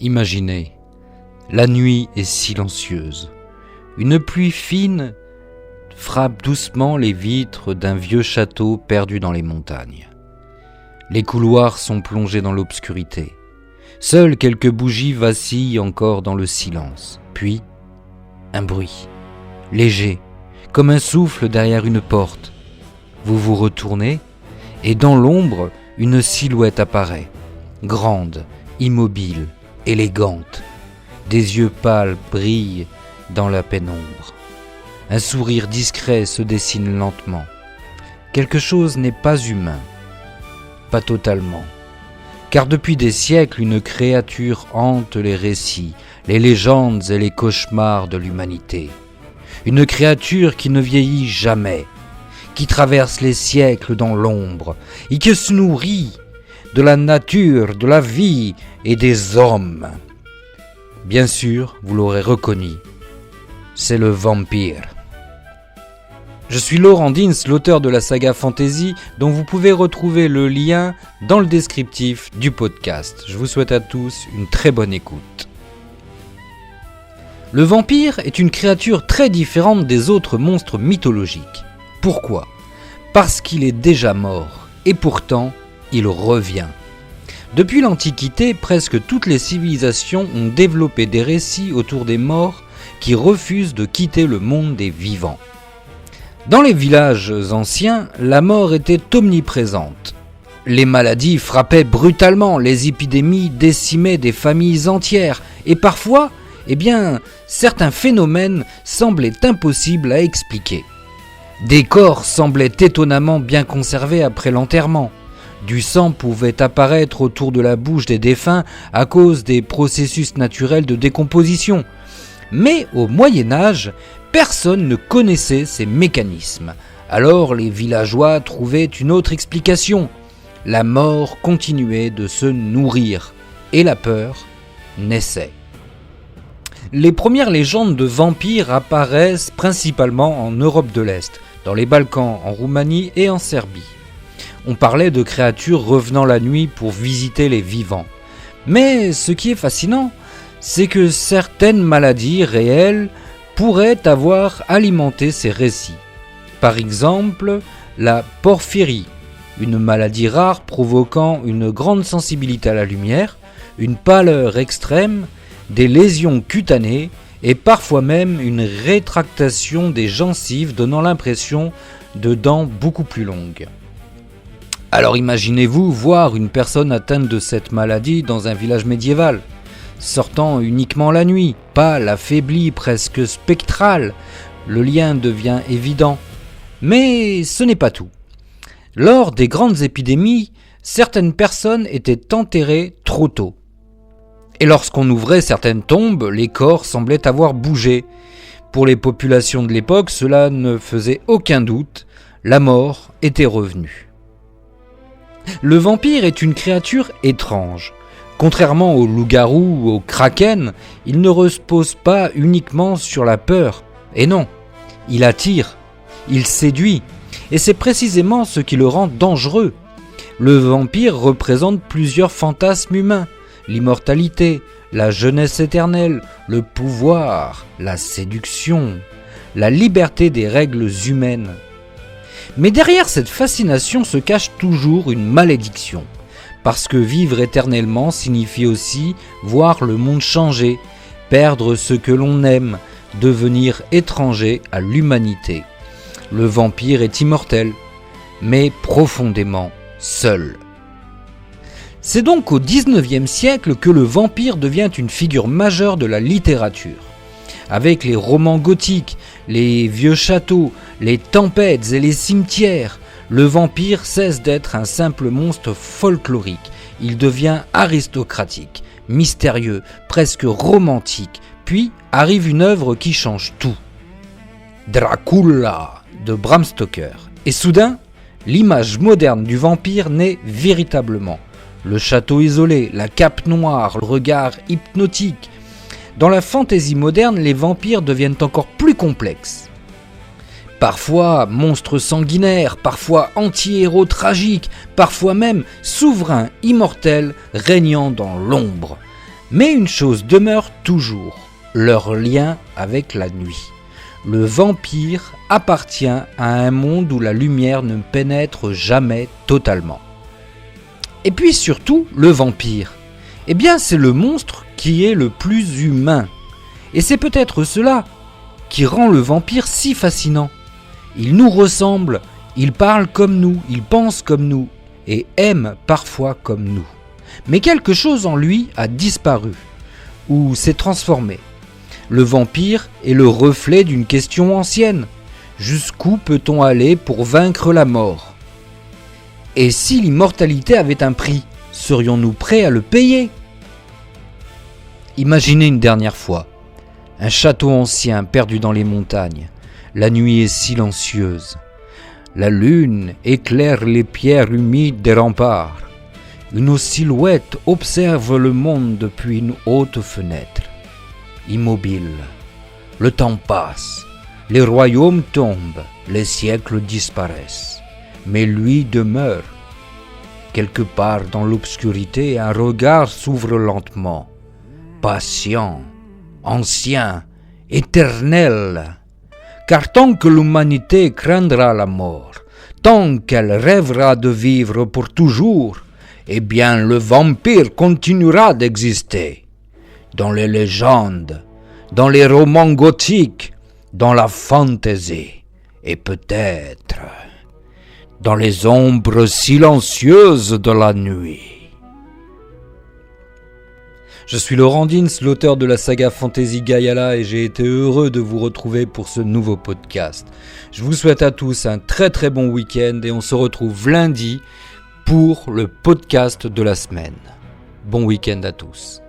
Imaginez, la nuit est silencieuse. Une pluie fine frappe doucement les vitres d'un vieux château perdu dans les montagnes. Les couloirs sont plongés dans l'obscurité. Seules quelques bougies vacillent encore dans le silence. Puis, un bruit, léger, comme un souffle derrière une porte. Vous vous retournez, et dans l'ombre, une silhouette apparaît, grande, immobile, élégante. Des yeux pâles brillent dans la pénombre. Un sourire discret se dessine lentement. Quelque chose n'est pas humain. Pas totalement. Car depuis des siècles, une créature hante les récits, les légendes et les cauchemars de l'humanité. Une créature qui ne vieillit jamais, qui traverse les siècles dans l'ombre et qui se nourrit de la nature, de la vie et des hommes. Bien sûr, vous l'aurez reconnu, c'est le vampire. Je suis Laurent Dins, l'auteur de la saga fantasy, dont vous pouvez retrouver le lien dans le descriptif du podcast. Je vous souhaite à tous une très bonne écoute. Le vampire est une créature très différente des autres monstres mythologiques. Pourquoi ? Parce qu'il est déjà mort, et pourtant, il revient. Depuis l'Antiquité, presque toutes les civilisations ont développé des récits autour des morts qui refusent de quitter le monde des vivants. Dans les villages anciens, la mort était omniprésente. Les maladies frappaient brutalement, les épidémies décimaient des familles entières, et parfois, certains phénomènes semblaient impossibles à expliquer. Des corps semblaient étonnamment bien conservés après l'enterrement. Du sang pouvait apparaître autour de la bouche des défunts à cause des processus naturels de décomposition. Mais au Moyen-Âge, personne ne connaissait ces mécanismes. Alors les villageois trouvaient une autre explication. La mort continuait de se nourrir et la peur naissait. Les premières légendes de vampires apparaissent principalement en Europe de l'Est, dans les Balkans, en Roumanie et en Serbie. On parlait de créatures revenant la nuit pour visiter les vivants. Mais ce qui est fascinant, c'est que certaines maladies réelles pourraient avoir alimenté ces récits. Par exemple, la porphyrie, une maladie rare provoquant une grande sensibilité à la lumière, une pâleur extrême, des lésions cutanées et parfois même une rétractation des gencives donnant l'impression de dents beaucoup plus longues. Alors imaginez-vous voir une personne atteinte de cette maladie dans un village médiéval, sortant uniquement la nuit, pâle, affaibli, presque spectral. Le lien devient évident. Mais ce n'est pas tout. Lors des grandes épidémies, certaines personnes étaient enterrées trop tôt. Et lorsqu'on ouvrait certaines tombes, les corps semblaient avoir bougé. Pour les populations de l'époque, cela ne faisait aucun doute, la mort était revenue. Le vampire est une créature étrange. Contrairement au loup-garou ou au kraken, il ne repose pas uniquement sur la peur. Et non, il attire, il séduit, et c'est précisément ce qui le rend dangereux. Le vampire représente plusieurs fantasmes humains. L'immortalité, la jeunesse éternelle, le pouvoir, la séduction, la liberté des règles humaines. Mais derrière cette fascination se cache toujours une malédiction, parce que vivre éternellement signifie aussi voir le monde changer, perdre ce que l'on aime, devenir étranger à l'humanité. Le vampire est immortel, mais profondément seul. C'est donc au XIXe siècle que le vampire devient une figure majeure de la littérature. Avec les romans gothiques, les vieux châteaux, les tempêtes et les cimetières, le vampire cesse d'être un simple monstre folklorique. Il devient aristocratique, mystérieux, presque romantique. Puis arrive une œuvre qui change tout. Dracula de Bram Stoker. Et soudain, l'image moderne du vampire naît véritablement. Le château isolé, la cape noire, le regard hypnotique. Dans la fantaisie moderne, les vampires deviennent encore plus complexes. Parfois monstres sanguinaires, parfois anti-héros tragiques, parfois même souverains immortels régnant dans l'ombre. Mais une chose demeure toujours, leur lien avec la nuit. Le vampire appartient à un monde où la lumière ne pénètre jamais totalement. Et puis surtout, le vampire, c'est le monstre qui est le plus humain. Et c'est peut-être cela qui rend le vampire si fascinant. Il nous ressemble, il parle comme nous, il pense comme nous, et aime parfois comme nous. Mais quelque chose en lui a disparu, ou s'est transformé. Le vampire est le reflet d'une question ancienne. Jusqu'où peut-on aller pour vaincre la mort ? Et si l'immortalité avait un prix, serions-nous prêts à le payer ? Imaginez une dernière fois, un château ancien perdu dans les montagnes. La nuit est silencieuse. La lune éclaire les pierres humides des remparts. Une silhouette observe le monde depuis une haute fenêtre. Immobile, le temps passe, les royaumes tombent, les siècles disparaissent. Mais lui demeure. Quelque part dans l'obscurité, un regard s'ouvre lentement. Patient, ancien, éternel. Car tant que l'humanité craindra la mort, tant qu'elle rêvera de vivre pour toujours, le vampire continuera d'exister. Dans les légendes, dans les romans gothiques, dans la fantaisie, et peut-être dans les ombres silencieuses de la nuit. Je suis Laurent Dins, l'auteur de la saga Fantasy Gaiala, et j'ai été heureux de vous retrouver pour ce nouveau podcast. Je vous souhaite à tous un très très bon week-end et on se retrouve lundi pour le podcast de la semaine. Bon week-end à tous.